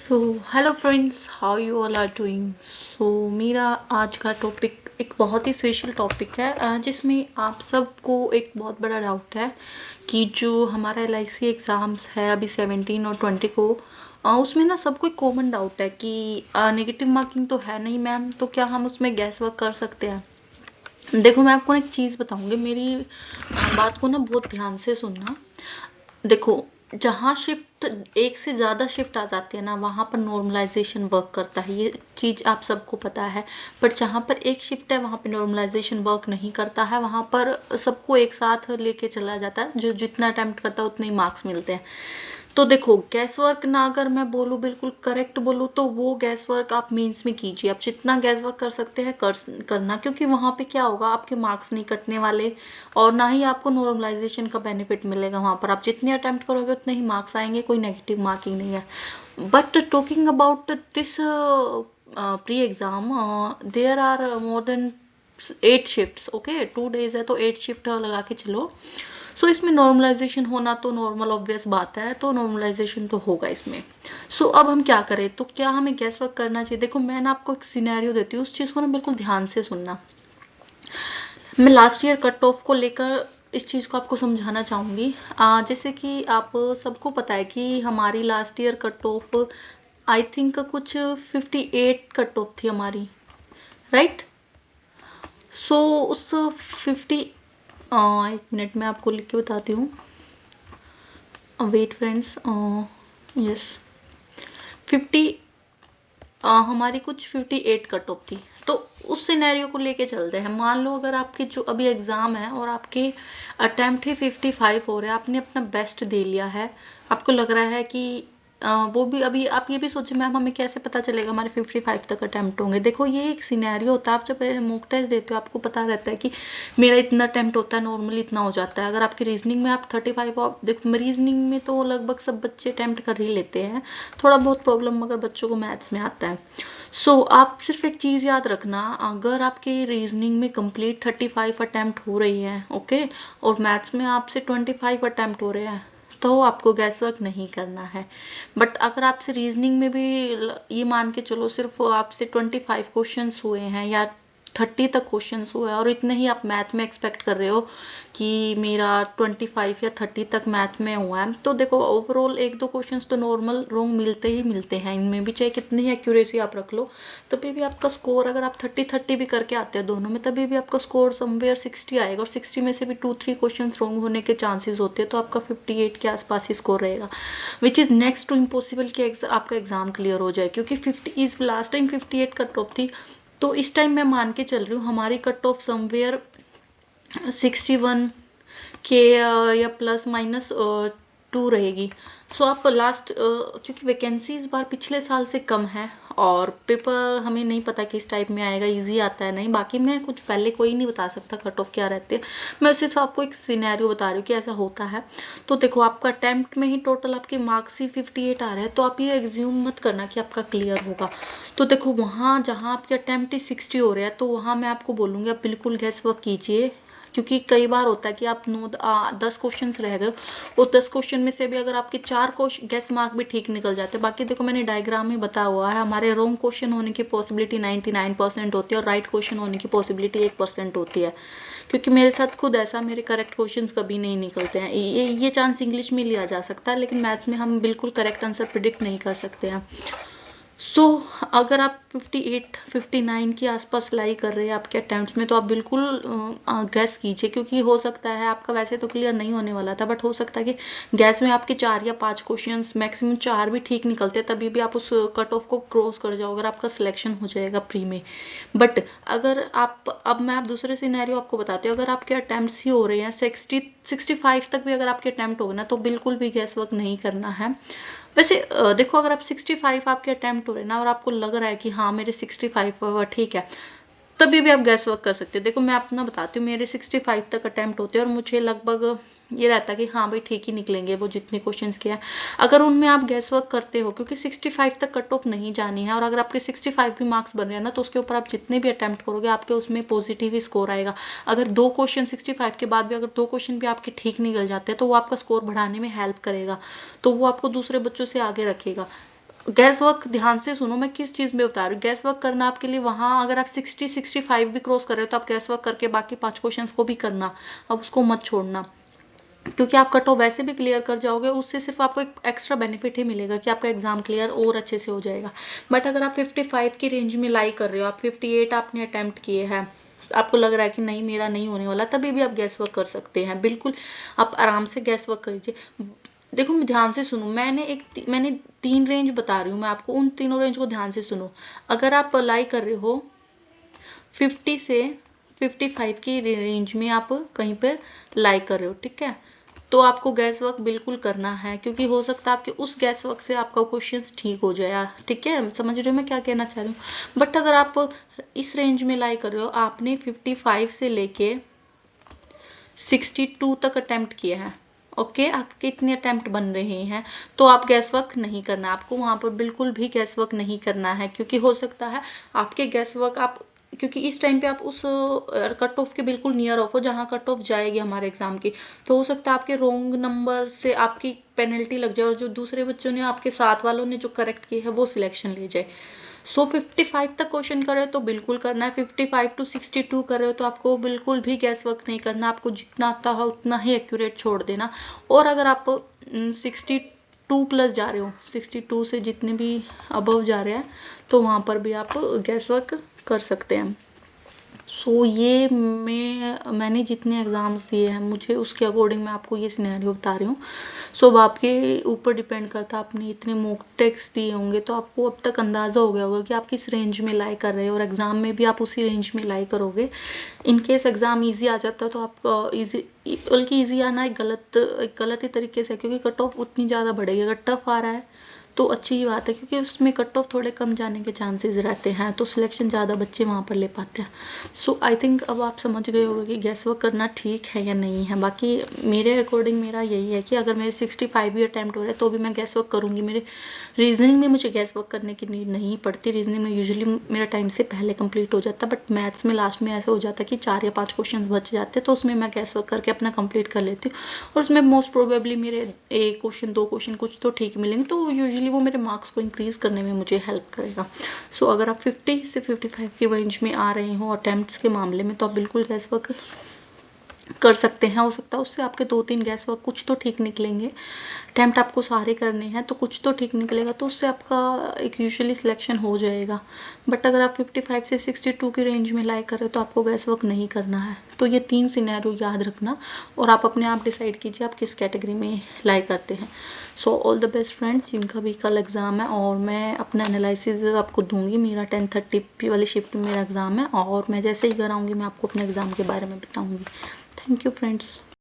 So hello friends, how you all are doing. So मेरा आज का टॉपिक एक बहुत ही स्पेशल टॉपिक है, जिसमें आप सबको एक बहुत बड़ा डाउट है कि जो हमारा LIC एग्ज़ाम्स है अभी 17 और 20 को, उसमें ना सबको एक कॉमन डाउट है कि नेगेटिव मार्किंग तो है नहीं मैम, तो क्या हम उसमें गैस वर्क कर सकते हैं। देखो, मैं आपको एक चीज़ बताऊंगी, मेरी बात को ना बहुत ध्यान से सुनना। देखो, जहाँ शिफ्ट एक से ज़्यादा शिफ्ट आ जाती है ना, वहाँ पर नॉर्मलाइजेशन वर्क करता है, ये चीज़ आप सबको पता है। बट जहाँ पर एक शिफ्ट है वहाँ पे नॉर्मलाइजेशन वर्क नहीं करता है, वहाँ पर सबको एक साथ लेके चला जाता है, जो जितना अटेम्प्ट करता है उतने ही मार्क्स मिलते हैं। तो देखो, गैस वर्क ना अगर मैं बोलूँ, बिल्कुल करेक्ट बोलूँ, तो वो गैस वर्क आप मेंस में कीजिए। आप जितना गैस वर्क कर सकते हैं करना, क्योंकि वहाँ पे क्या होगा, आपके मार्क्स नहीं कटने वाले और ना ही आपको नॉर्मलाइजेशन का बेनिफिट मिलेगा। वहाँ पर आप जितने अटेम्प्ट करोगे उतने ही मार्क्स आएंगे, कोई नेगेटिव मार्किंग नहीं है। But talking about this pre exam, there are more than 8 shifts. Okay, 2 days है तो 8 शिफ्ट लगा के चलो। सो इसमें नॉर्मलाइजेशन होना तो नॉर्मल ऑब्वियस बात है, तो नॉर्मलाइजेशन तो होगा इसमें। सो अब हम क्या करें, तो क्या हमें गैस वर्क करना चाहिए। देखो, मैं ना आपको एक सिनेरियो देती हूँ, उस चीज़ को ना बिल्कुल ध्यान से सुनना। मैं लास्ट ईयर कट ऑफ को लेकर इस चीज़ को आपको समझाना चाहूँगी। जैसे कि आप सबको पता है कि हमारी last year cut off I think कुछ 58 कट ऑफ थी हमारी, राइट। सो उस 50, एक मिनट मैं आपको लिख के बताती हूँ। वेट फ्रेंड्स, यस, 50, हमारी कुछ 58 कट ऑफ थी। तो उस सिनेरियो को लेके चलते हैं। मान लो अगर आपकी जो अभी एग्ज़ाम है और आपके अटेम्प्ट ही 55 हो रहे हैं, आपने अपना बेस्ट दे लिया है, आपको लग रहा है कि वो भी, अभी आप ये भी सोचिए मैम हमें कैसे पता चलेगा हमारे 55 तक अटेम्प्ट होंगे। देखो, ये एक सिनेरियो होता है। आप जब मॉक टेस्ट देते हो आपको पता रहता है कि मेरा इतना अटेम्प्ट होता है, नॉर्मली इतना हो जाता है। अगर आपकी रीजनिंग में आप 35, देखो रीजनिंग में तो लगभग सब बच्चे अटेम्प्ट कर ही लेते हैं, थोड़ा बहुत प्रॉब्लम मगर बच्चों को मैथ्स में आता है। सो आप सिर्फ एक चीज़ याद रखना, अगर आपकी रीजनिंग में कंप्लीट 35 अटैम्प्ट हो रही है, ओके, और मैथ्स में आपसे 25 अटैम्प्ट हो रहे हैं, तो आपको गैस वर्क नहीं करना है। बट अगर आपसे रीजनिंग में भी ये मान के चलो सिर्फ आपसे 25 क्वेश्चंस हुए हैं या 30 तक क्वेश्चंस हुए हैं, और इतने ही आप मैथ में एक्सपेक्ट कर रहे हो कि मेरा 25 या 30 तक मैथ में हुआ है, तो देखो ओवरऑल एक दो क्वेश्चंस तो नॉर्मल रॉन्ग मिलते ही मिलते हैं इनमें भी, चाहे कितनी एक्यूरेसी आप रख लो। तभी भी आपका स्कोर, अगर आप 30-30 भी करके आते हैं दोनों में, तभी भी आपका स्कोर समवेयर 60 आएगा, और 60 में से भी 2-3 क्वेश्चन रॉन्ग होने के चांसेस होते हैं, तो आपका 58 के आसपास ही स्कोर रहेगा, which is next to impossible कि आपका एग्जाम क्लियर हो जाए, क्योंकि 50 is last time 58 cut off थी। तो इस टाइम मैं मान के चल रही हूँ हमारी कट ऑफ समवेयर 61 के या प्लस माइनस 2 रहेगी। सो आप लास्ट, क्योंकि वैकेंसी इस बार पिछले साल से कम है, और पेपर हमें नहीं पता किस टाइप में आएगा, इजी आता है नहीं, बाकी मैं कुछ पहले कोई नहीं बता सकता कट ऑफ क्या रहते हैं। मैं सिर्फ आपको एक सिनेरियो बता रही हूँ कि ऐसा होता है। तो देखो, आपका अटेम्प्ट में ही टोटल आपके मार्क्स ही 58 आ रहे हैं, तो आप ये एग्ज्यूम मत करना कि आपका क्लियर होगा। तो देखो, वहाँ जहाँ आपके अटेम्प्ट ही 60 हो रहे हैं, तो वहाँ मैं आपको बोलूँगी आप बिल्कुल गैस वर्क कीजिए, क्योंकि कई बार होता है कि आप 10 क्वेश्चन रह गए, और 10 क्वेश्चन में से भी अगर आपके 4 गैस मार्क भी ठीक निकल जाते हैं। बाकी देखो, मैंने डायग्राम में बताया हुआ है, हमारे रॉन्ग क्वेश्चन होने की पॉसिबिलिटी 99% होती है, और राइट क्वेश्चन होने की पॉसिबिलिटी 1% होती है। क्योंकि मेरे साथ खुद ऐसा, मेरे करेक्ट क्वेश्चंस कभी नहीं निकलते हैं। ये चांस इंग्लिश में लिया जा सकता है, लेकिन मैथ्स में हम बिल्कुल करेक्ट आंसर प्रिडिक्ट नहीं कर सकते हैं। सो अगर आप 58-59 के आसपास लाई कर रहे हैं आपके अटेम्प्ट्स में, तो आप बिल्कुल गैस कीजिए, क्योंकि हो सकता है आपका वैसे तो क्लियर नहीं होने वाला था, बट हो सकता है कि गैस में आपके 4 या 5 क्वेश्चंस, मैक्सिमम 4 भी ठीक निकलते, तभी भी आप उस कट ऑफ को क्रॉस कर जाओ, अगर आपका सिलेक्शन हो जाएगा प्री में। बट अगर आप, अब मैं आप दूसरे सिनेरियो आपको बताती हूँ, अगर आपके अटेम्प्ट्स ही हो रहे हैं 65 तक भी अगर आपके अटेम्प्ट होगा ना, तो बिल्कुल भी गैस वर्क नहीं करना है। वैसे देखो, अगर आप 65 आपके अटेम्प्ट हो रहे हैं ना, और आपको लग रहा है कि हाँ मेरे 65 ठीक है, तभी भी आप गैस वर्क कर सकते हो। देखो, मैं अपना बताती हूँ, मेरे 65 तक अटेम्प्ट होते हैं, और मुझे लगभग ये रहता है कि हाँ भाई ठीक ही निकलेंगे वो जितने क्वेश्चंस किया है। अगर उनमें आप गैस वर्क करते हो, क्योंकि 65 तक कट ऑफ नहीं जानी है, और अगर आपके 65 भी मार्क्स बन रहे हैं ना, तो उसके ऊपर आप जितने भी अटेम्प्ट करोगे आपके उसमें पॉजिटिव ही स्कोर आएगा। अगर 2 क्वेश्चन 65 के बाद भी अगर 2 क्वेश्चन भी आपके ठीक निकल जाते हैं, तो वो आपका स्कोर बढ़ाने में हेल्प करेगा, तो वो आपको दूसरे बच्चों से आगे रखेगा। गैस वर्क ध्यान से सुनो, मैं किस चीज़ में बता रही हूँ। गैस वर्क करना आपके लिए वहाँ, अगर आप 60-65 भी क्रॉस कर रहे हो तो आप गैस वर्क करके बाकी 5 क्वेश्चंस को भी करना, अब उसको मत छोड़ना, क्योंकि आप कट ऑफ वैसे भी क्लियर कर जाओगे, उससे सिर्फ आपको एक एक्स्ट्रा बेनिफिट ही मिलेगा कि आपका एग्जाम क्लियर और अच्छे से हो जाएगा। बट अगर आप 55 की रेंज में लाई कर रहे हो, आप 58 आपने अटेम्प्ट किए हैं, आपको लग रहा है कि नहीं मेरा नहीं होने वाला, तभी भी आप गैस वर्क कर सकते हैं। बिल्कुल आप आराम से गैस वर्क करिए। देखो ध्यान से सुनो, मैंने 3 रेंज बता रही हूँ मैं आपको, उन तीनों रेंज को ध्यान से सुनो। अगर आप लाई कर रहे हो 50 से 55 की रेंज में, आप कहीं पर लाई कर रहे हो, ठीक है, तो आपको गैस वर्क बिल्कुल करना है, क्योंकि हो सकता है आपके उस गैस वर्क से आपका क्वेश्चंस ठीक हो जाए। ठीक है, समझ रहे हो मैं क्या कहना चाह रही हूँ। बट अगर आप इस रेंज में लाई कर रहे हो, आपने 55 से लेके 62 तक अटेम्प्ट किए हैं, ओके, आपके इतने अटेम्प्ट बन रहे हैं, तो आप गैस वर्क नहीं करना, आपको वहां पर बिल्कुल भी गैस वर्क नहीं करना है, क्योंकि हो सकता है आपके गैस वर्क आप, क्योंकि इस टाइम पे आप उस कट ऑफ के बिल्कुल नियर ऑफ हो जहाँ कट ऑफ जाएगी हमारे एग्जाम की, तो हो सकता है आपके रोंग नंबर से आपकी पेनल्टी लग जाए और जो दूसरे बच्चों ने, आपके साथ वालों ने जो करेक्ट किया है वो सिलेक्शन ले जाए। सो 55 तक क्वेश्चन कर रहे हो तो बिल्कुल करना है, 55 to 62 कर रहे हो तो आपको बिल्कुल भी गैस वर्क नहीं करना, आपको जितना आता है उतना ही एक्यूरेट छोड़ देना। और अगर आप 62 प्लस जा रहे हो, 62 से जितने भी अबव जा रहे हैं, तो वहाँ पर भी आप गैस वर्क कर सकते हैं। सो ये मैंने जितने एग्ज़ाम्स दिए हैं, मुझे उसके अकॉर्डिंग मैं आपको ये सिनेरियो बता रही हूँ। सो अब आपके ऊपर डिपेंड करता है, आपने इतने मॉक टेस्ट दिए होंगे तो आपको अब तक अंदाज़ा हो गया होगा कि आप किस रेंज में लाई कर रहे हो, और एग्ज़ाम में भी आप उसी रेंज में लाई करोगे। इन केस एग्ज़ाम ईजी आ जाता है तो आप ईजी, बल्कि ईजी आना एक गलत ही तरीके से, क्योंकि कट ऑफ उतनी ज़्यादा बढ़ेगी। अगर टफ आ रहा है तो अच्छी ही बात है, क्योंकि उसमें कट ऑफ थोड़े कम जाने के चांसेस रहते हैं, तो सिलेक्शन ज़्यादा बच्चे वहाँ पर ले पाते हैं। सो आई थिंक अब आप समझ गए होंगे कि गैस वर्क करना ठीक है या नहीं है। बाकी मेरे अकॉर्डिंग मेरा यही है कि अगर मेरे 65 भी अटैम्प्ट हो रहे हैं तो भी मैं गैस वर्क करूँगी। मेरे रीजनिंग में मुझे गैस वर्क करने की नीड नहीं पड़ती, रीजनिंग में यूजुअली मेरा टाइम से पहले कंप्लीट हो जाता, बट मैथ्स में लास्ट में ऐसा हो जाता कि 4 या 5 क्वेश्चन बच जाते, तो उसमें मैं गैस वर्क करके अपना कंप्लीट कर लेती हूँ, और उसमें मोस्ट प्रोबेबली मेरे 1 क्वेश्चन 2 क्वेश्चन कुछ तो ठीक मिलेंगे, तो यूजुअली वो मेरे मार्क्स को इंक्रीज करने में मुझे हेल्प करेगा। सो अगर आप 50 से 55 की रेंज में आ रहे हो अटेम्प्ट्स के मामले में, तो आप बिल्कुल गैस वर्क कर सकते हैं। हो सकता है उससे आपके 2-3 गैस वर्क कुछ तो ठीक निकलेंगे, अटेम्प्ट आपको सारे करने हैं तो कुछ तो ठीक निकलेगा, तो उससे आपका एक यूजुअली सिलेक्शन हो जाएगा। बट अगर आप 55 से 62 की रेंज में लाई कर रहे हो तो आपको गैस वर्क नहीं करना है। तो ये 3 सिनेरियो याद रखना, और आप अपने आप डिसाइड कीजिए आप किस कैटेगरी में लाई करते हैं। So all the best friends, जिनका भी कल एग्ज़ाम है, और मैं अपना एनालिसिस आपको दूंगी। मेरा 10:30 वाली शिफ्ट में मेरा एग्ज़ाम है, और मैं जैसे ही घर आऊँगी मैं आपको अपने एग्ज़ाम के बारे में बताऊँगी। Thank you friends.